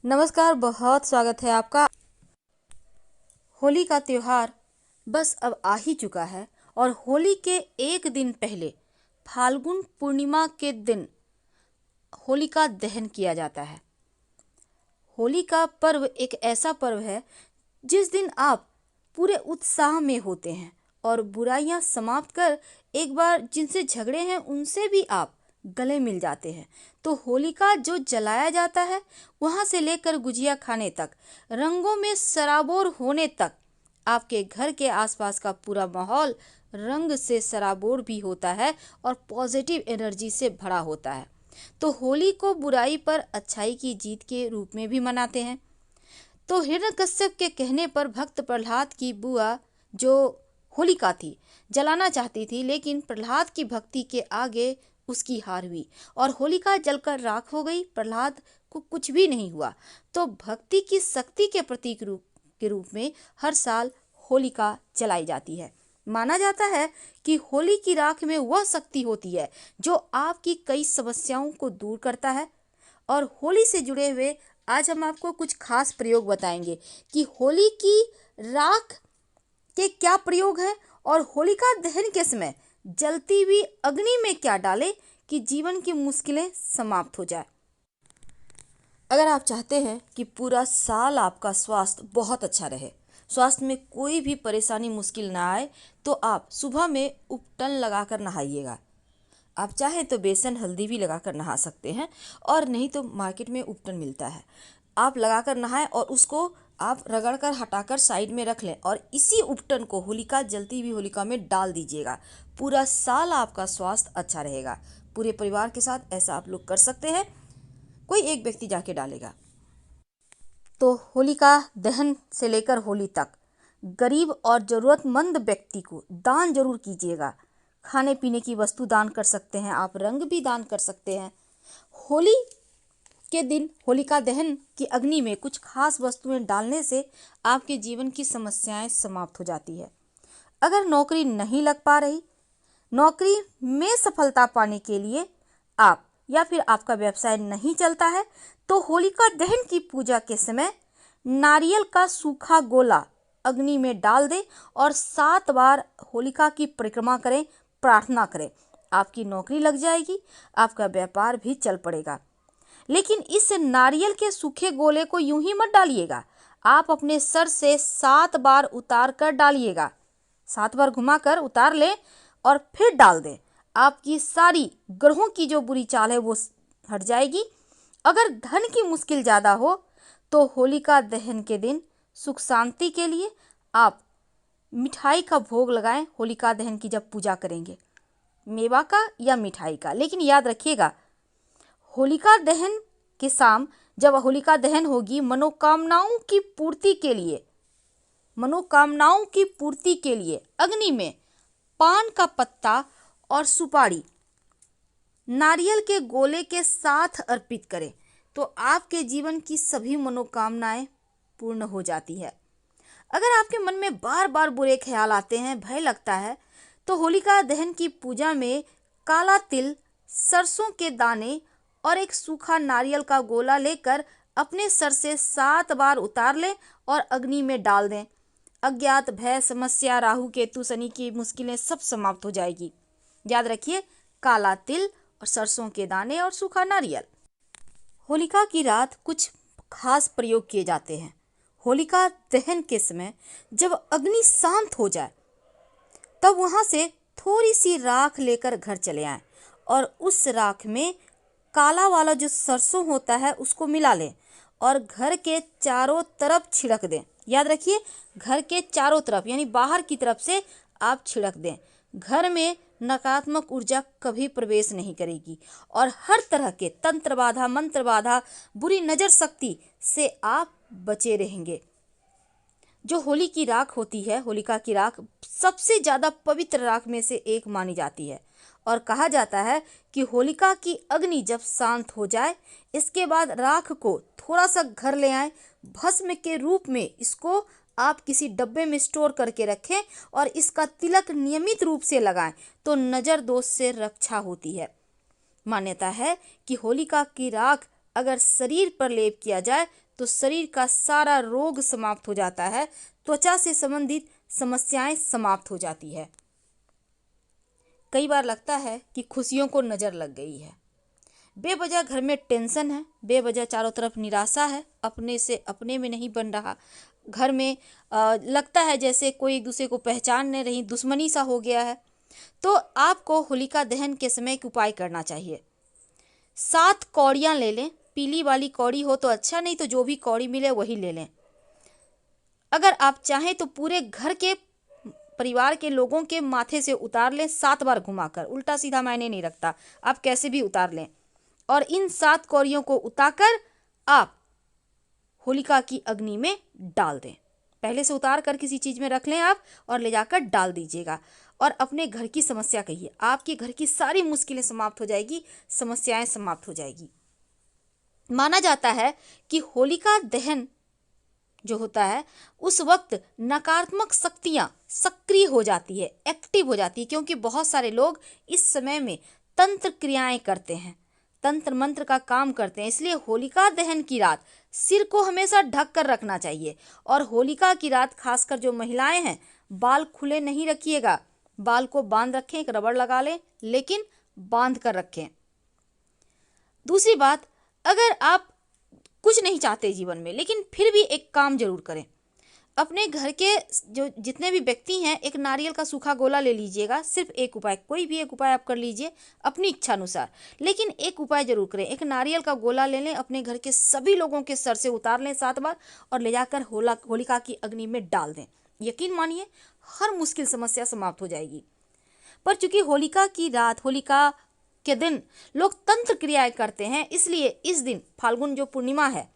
नमस्कार, बहुत स्वागत है आपका। होली का त्योहार बस अब आ ही चुका है और होली के एक दिन पहले फाल्गुन पूर्णिमा के दिन होलिका दहन किया जाता है। होली का पर्व एक ऐसा पर्व है जिस दिन आप पूरे उत्साह में होते हैं और बुराइयां समाप्त कर एक बार जिनसे झगड़े हैं उनसे भी आप गले मिल जाते हैं। तो होलिका जो जलाया जाता है वहां से लेकर गुजिया खाने तक, रंगों में सराबोर होने तक, आपके घर के आसपास का पूरा माहौल रंग से सराबोर भी होता है और पॉजिटिव एनर्जी से भरा होता है। तो होली को बुराई पर अच्छाई की जीत के रूप में भी मनाते हैं। तो हिरण्यकश्यप के कहने पर भक्त प्रहलाद की बुआ जो होलिका थी जलाना चाहती थी, लेकिन प्रहलाद की भक्ति के आगे उसकी हार हुई और होलिका जलकर राख हो गई। प्रहलाद को कुछ भी नहीं हुआ। तो भक्ति की शक्ति के प्रतीक के रूप में हर साल होलिका जलाई जाती है। माना जाता है कि होली की राख में वह शक्ति होती है जो आपकी कई समस्याओं को दूर करता है। और होली से जुड़े हुए आज हम आपको कुछ खास प्रयोग बताएंगे कि होली की राख के क्या प्रयोग हैं और होलिका दहन के समय जलती हुई अग्नि में क्या डालें कि जीवन की मुश्किलें समाप्त हो जाए। अगर आप चाहते हैं कि पूरा साल आपका स्वास्थ्य बहुत अच्छा रहे, स्वास्थ्य में कोई भी परेशानी मुश्किल ना आए, तो आप सुबह में उपटन लगाकर नहाइएगा। आप चाहें तो बेसन हल्दी भी लगाकर नहा सकते हैं और नहीं तो मार्केट में उपटन मिलता है, आप लगाकर नहाएं और उसको आप रगड़कर हटाकर साइड में रख लें और इसी उपटन को होलिका जलती हुई होलिका में डाल दीजिएगा। पूरा साल आपका स्वास्थ्य अच्छा रहेगा। पूरे परिवार के साथ ऐसा आप लोग कर सकते हैं। कोई एक व्यक्ति जाके डालेगा। तो होलिका दहन से लेकर होली तक गरीब और ज़रूरतमंद व्यक्ति को दान जरूर कीजिएगा। खाने पीने की वस्तु दान कर सकते हैं, आप रंग भी दान कर सकते हैं। होली के दिन होलिका दहन की अग्नि में कुछ खास वस्तुएं डालने से आपके जीवन की समस्याएं समाप्त हो जाती है। अगर नौकरी नहीं लग पा रही, नौकरी में सफलता पाने के लिए आप या फिर आपका व्यवसाय नहीं चलता है, तो होलिका दहन की पूजा के समय नारियल का सूखा गोला अग्नि में डाल दें और 7 बार होलिका की परिक्रमा करें, प्रार्थना करें। आपकी नौकरी लग जाएगी, आपका व्यापार भी चल पड़ेगा। लेकिन इस नारियल के सूखे गोले को यूं ही मत डालिएगा, आप अपने सर से 7 बार उतार कर डालिएगा। 7 बार घुमाकर उतार लें और फिर डाल दें। आपकी सारी ग्रहों की जो बुरी चाल है वो हट जाएगी। अगर धन की मुश्किल ज़्यादा हो तो होलिका दहन के दिन सुख शांति के लिए आप मिठाई का भोग लगाएं। होलिका दहन की जब पूजा करेंगे, मेवा का या मिठाई का। लेकिन याद रखिएगा, होलिका दहन के शाम जब होलिका दहन होगी, मनोकामनाओं की पूर्ति के लिए अग्नि में पान का पत्ता और सुपारी नारियल के गोले के साथ अर्पित करें तो आपके जीवन की सभी मनोकामनाएं पूर्ण हो जाती है। अगर आपके मन में बार बार बुरे ख्याल आते हैं, भय लगता है, तो होलिका दहन की पूजा में काला तिल, सरसों के दाने और एक सूखा नारियल का गोला लेकर अपने सर से 7 बार उतार लें और अग्नि में डाल दें। अज्ञात भय, समस्या, राहु केतु शनि की मुश्किलें सब समाप्त हो जाएगी। याद रखिए, काला तिल और सरसों के दाने और सूखा नारियल। होलिका की रात कुछ खास प्रयोग किए जाते हैं। होलिका दहन के समय जब अग्नि शांत हो जाए तब वहां से थोड़ी सी राख लेकर घर चले आएं और उस राख में काला वाला जो सरसों होता है उसको मिला लें और घर के चारों तरफ छिड़क दें। याद रखिए, घर के चारों तरफ यानी बाहर की तरफ से आप छिड़क दें। घर में नकारात्मक ऊर्जा कभी प्रवेश नहीं करेगी और हर तरह के तंत्र बाधा, मंत्र बाधा, बुरी नजर शक्ति से आप बचे रहेंगे। जो होली की राख होती है, होलिका की राख सबसे ज़्यादा पवित्र राख में से एक मानी जाती है और कहा जाता है कि होलिका की अग्नि जब शांत हो जाए, इसके बाद राख को थोड़ा सा घर ले आएं, भस्म के रूप में इसको आप किसी डब्बे में स्टोर करके रखें और इसका तिलक नियमित रूप से लगाएं तो नज़र दोष से रक्षा होती है। मान्यता है कि होलिका की राख अगर शरीर पर लेप किया जाए तो शरीर का सारा रोग समाप्त हो जाता है, त्वचा से संबंधित समस्याएं समाप्त हो जाती है। कई बार लगता है कि खुशियों को नजर लग गई है, बेवजह घर में टेंशन है, बेवजह चारों तरफ निराशा है, अपने से अपने में नहीं बन रहा, घर में लगता है जैसे कोई एक दूसरे को पहचान नहीं रही, दुश्मनी सा हो गया है। तो आपको होलिका दहन के समय एक उपाय करना चाहिए। 7 कौड़ियाँ ले लें, पीली वाली कौड़ी हो तो अच्छा, नहीं तो जो भी कौड़ी मिले वही ले लें। अगर आप चाहें तो पूरे घर के परिवार के लोगों के माथे से उतार लें 7 बार घुमाकर, उल्टा सीधा मायने नहीं रखता, आप कैसे भी उतार लें। और इन 7 कौड़ियों को उतारकर आप होलिका की अग्नि में डाल दें। पहले से उतार कर किसी चीज में रख लें आप और ले जाकर डाल दीजिएगा और अपने घर की समस्या कहिए, आपके घर की सारी मुश्किलें समाप्त हो जाएगी, समस्याएं समाप्त हो जाएगी। माना जाता है कि होलिका दहन जो होता है उस वक्त नकारात्मक शक्तियां सक्रिय हो जाती है, एक्टिव हो जाती है, क्योंकि बहुत सारे लोग इस समय में तंत्र क्रियाएं करते हैं, तंत्र मंत्र का काम करते हैं। इसलिए होलिका दहन की रात सिर को हमेशा ढक कर रखना चाहिए। और होलिका की रात खासकर जो महिलाएं हैं, बाल खुले नहीं रखिएगा, बाल को बांध रखें, एक रबड़ लगा लें, लेकिन बांध कर रखें। दूसरी बात, अगर आप कुछ नहीं चाहते जीवन में लेकिन फिर भी एक काम जरूर करें, अपने घर के जो जितने भी व्यक्ति हैं एक नारियल का सूखा गोला ले लीजिएगा। सिर्फ एक उपाय, कोई भी एक उपाय आप कर लीजिए अपनी इच्छा अनुसार, लेकिन एक उपाय जरूर करें। एक नारियल का गोला ले लें, अपने घर के सभी लोगों के सर से उतार लें 7 बार और ले जाकर होलिका की अग्नि में डाल दें। यकीन मानिए हर मुश्किल समस्या समाप्त हो जाएगी। पर चूंकि होलिका की रात, होलिका के दिन लोग तंत्र क्रियाएं करते हैं, इसलिए इस दिन फाल्गुन जो पूर्णिमा है,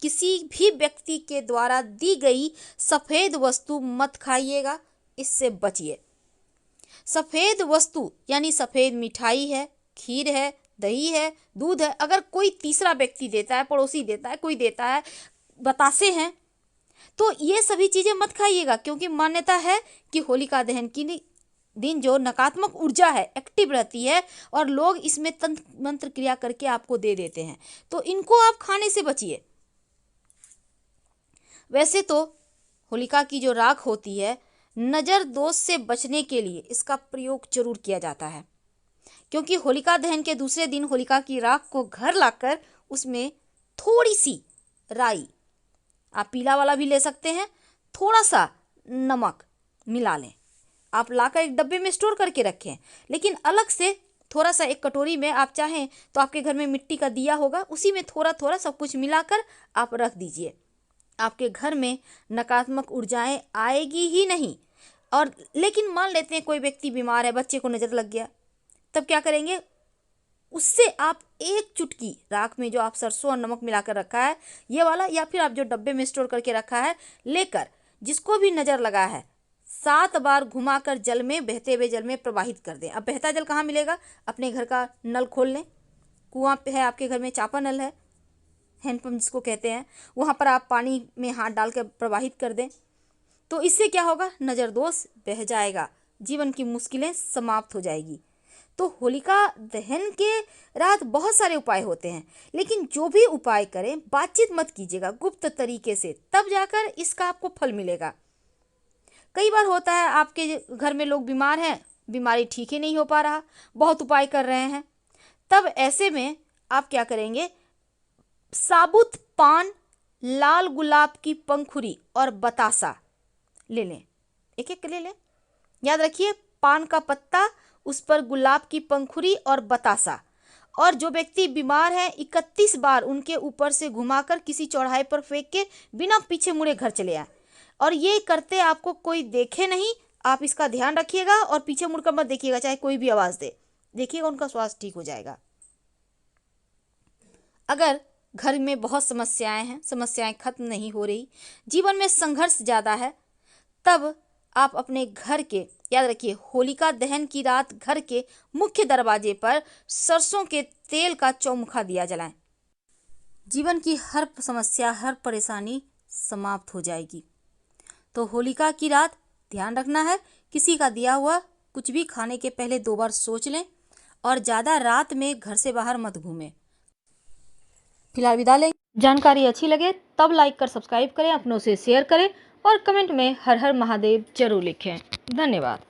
किसी भी व्यक्ति के द्वारा दी गई सफेद वस्तु मत खाइएगा, इससे बचिए। सफेद वस्तु यानी सफेद मिठाई है, खीर है, दही है, दूध है, अगर कोई तीसरा व्यक्ति देता है, पड़ोसी देता है, कोई देता है, बतासे हैं, तो ये सभी चीजें मत खाइएगा, क्योंकि मान्यता है कि होलिका दहन की दिन जो नकारात्मक ऊर्जा है एक्टिव रहती है और लोग इसमें तंत्र मंत्र क्रिया करके आपको दे देते हैं, तो इनको आप खाने से बचिए। वैसे तो होलिका की जो राख होती है, नज़र दोष से बचने के लिए इसका प्रयोग जरूर किया जाता है, क्योंकि होलिका दहन के दूसरे दिन होलिका की राख को घर लाकर उसमें थोड़ी सी राई, आप पीला वाला भी ले सकते हैं, थोड़ा सा नमक मिला लें, आप लाकर एक डब्बे में स्टोर करके रखें। लेकिन अलग से थोड़ा सा एक कटोरी में, आप चाहें तो आपके घर में मिट्टी का दिया होगा, उसी में थोड़ा थोड़ा सब कुछ मिलाकर आप रख दीजिए। आपके घर में नकारात्मक ऊर्जाएं आएगी ही नहीं। और लेकिन मान लेते हैं कोई व्यक्ति बीमार है, बच्चे को नज़र लग गया, तब क्या करेंगे, उससे आप एक चुटकी राख में जो आप सरसों और नमक मिलाकर रखा है ये वाला, या फिर आप जो डब्बे में स्टोर करके रखा है, लेकर जिसको भी नज़र लगा है 7 बार घुमाकर जल में, बहते हुए जल में प्रवाहित कर दें। अब बहता जल कहाँ मिलेगा, अपने घर का नल खोल लें, कुआं पे है आपके घर में, चापा नल है, हैंडपम्प जिसको कहते हैं, वहाँ पर आप पानी में हाथ डालकर प्रवाहित कर दें। तो इससे क्या होगा, नज़र दोष बह जाएगा, जीवन की मुश्किलें समाप्त हो जाएगी। तो होलिका दहन के रात बहुत सारे उपाय होते हैं, लेकिन जो भी उपाय करें बातचीत मत कीजिएगा, गुप्त तरीके से, तब जाकर इसका आपको फल मिलेगा। कई बार होता है आपके घर में लोग बीमार हैं, बीमारी ठीक ही नहीं हो पा रहा, बहुत उपाय कर रहे हैं, तब ऐसे में आप क्या करेंगे, साबुत पान, लाल गुलाब की पंखुड़ी और बतासा ले लें, एक एक ले लें। याद रखिए, पान का पत्ता, उस पर गुलाब की पंखुड़ी और बतासा। और जो व्यक्ति बीमार है 31 बार उनके ऊपर से घुमाकर किसी चौराहे पर फेंक के बिना पीछे मुड़े घर चले आए। और ये करते आपको कोई देखे नहीं, आप इसका ध्यान रखिएगा और पीछे मुड़कर मत देखिएगा, चाहे कोई भी आवाज़ दे, देखिएगा उनका स्वास्थ्य ठीक हो जाएगा। अगर घर में बहुत समस्याएं हैं, समस्याएं खत्म नहीं हो रही, जीवन में संघर्ष ज़्यादा है, तब आप अपने घर के, याद रखिए, होलिका दहन की रात घर के मुख्य दरवाजे पर सरसों के तेल का चौमुखा दिया जलाएं। जीवन की हर समस्या, हर परेशानी समाप्त हो जाएगी। तो होलिका की रात ध्यान रखना है, किसी का दिया हुआ कुछ भी खाने के पहले 2 बार सोच लें और ज़्यादा रात में घर से बाहर मत घूमें। फिलहाल विदा लें। जानकारी अच्छी लगे तब लाइक कर सब्सक्राइब करें, अपनों से शेयर करें और कमेंट में हर हर महादेव जरूर लिखें। धन्यवाद।